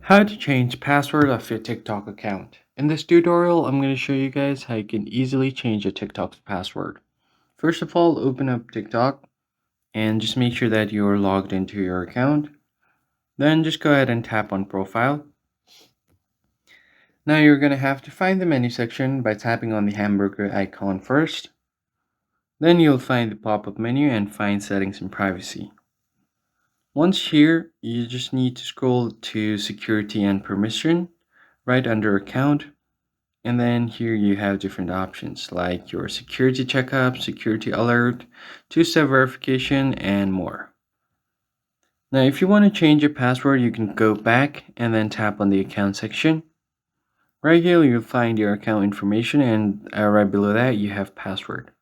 How to change password of your TikTok account. In this tutorial, I'm going to show you guys how you can easily change your TikTok's password. First of all, open up TikTok and just make sure that you're logged into your account. Then just go ahead and tap on profile. Now you're going to have to find the menu section by tapping on the hamburger icon first. Then you'll find the pop-up menu and find settings and privacy. Once here, you just need to scroll to security and permission right under account. And then here you have different options like your security checkup, security alert, two-step verification, and more. Now, if you want to change your password, you can go back and then tap on the account section. Right here, you'll find your account information, and right below that, you have password.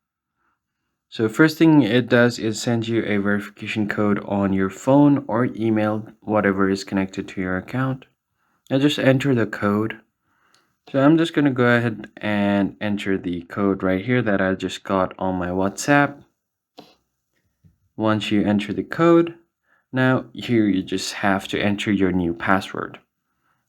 So first thing it does is send you a verification code on your phone or email, whatever is connected to your account. Now just enter the code. So I'm just going to go ahead and enter the code right here that I just got on my WhatsApp. Once you enter the code, now here you just have to enter your new password.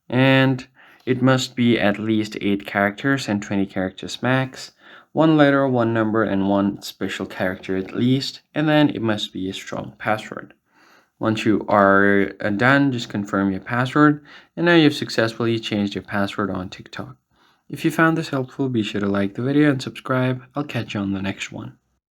And it must be at least 8 characters and 20 characters max, 1 letter, 1 number, and 1 special character at least, and then it must be a strong password. Once you are done, just confirm your password, and now you've successfully changed your password on TikTok. If you found this helpful, be sure to like the video and subscribe. I'll catch you on the next one.